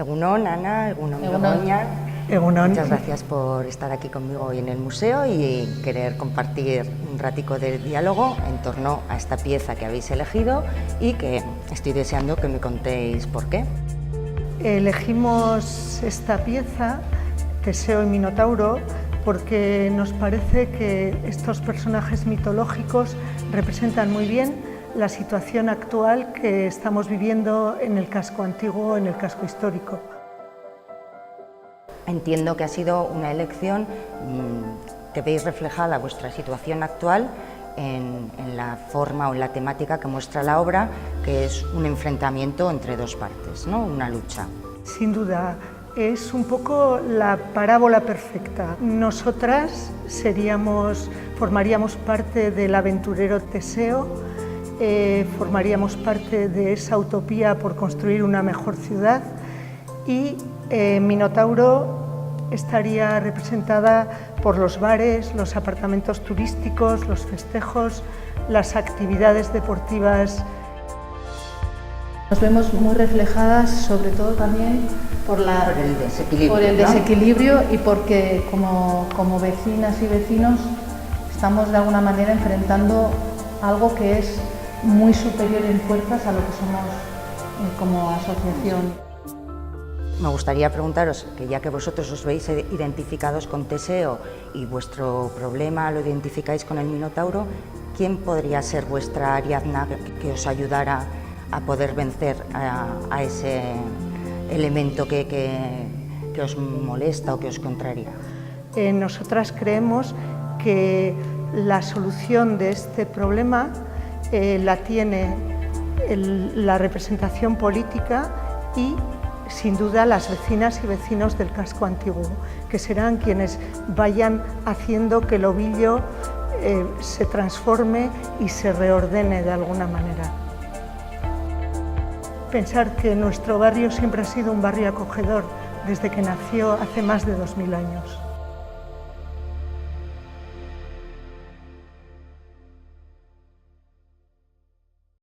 Egunon, Ana, Egunon, Egunon. Begoña. Egunon. Muchas gracias por estar aquí conmigo hoy en el museo y querer compartir un ratico de diálogo en torno a esta pieza que habéis elegido y que estoy deseando que me contéis por qué. Elegimos esta pieza, Teseo y Minotauro, porque nos parece que estos personajes mitológicos representan muy bien la situación actual que estamos viviendo en el casco antiguo, en el casco histórico. Entiendo que ha sido una elección que veis reflejada vuestra situación actual en la forma o en la temática que muestra la obra, que es un enfrentamiento entre dos partes, ¿no? Una lucha. Sin duda, es un poco la parábola perfecta. Nosotras formaríamos parte del aventurero Teseo, formaríamos parte de esa utopía por construir una mejor ciudad y Minotauro estaría representada por los bares, los apartamentos turísticos, los festejos, las actividades deportivas. Nos vemos muy reflejadas, sobre todo también por el desequilibrio, ¿no? Y porque como vecinas y vecinos estamos de alguna manera enfrentando algo que es muy superior en fuerzas a lo que somos como asociación. Me gustaría preguntaros, que ya que vosotros os veis identificados con Teseo y vuestro problema lo identificáis con el Minotauro, ¿quién podría ser vuestra Ariadna que os ayudara a poder vencer a ese elemento que os molesta o que os contraría? Nosotras creemos que la solución de este problema la tiene la representación política y, sin duda, las vecinas y vecinos del casco antiguo, que serán quienes vayan haciendo que el ovillo se transforme y se reordene de alguna manera. Pensar que nuestro barrio siempre ha sido un barrio acogedor desde que nació hace más de 2000 años.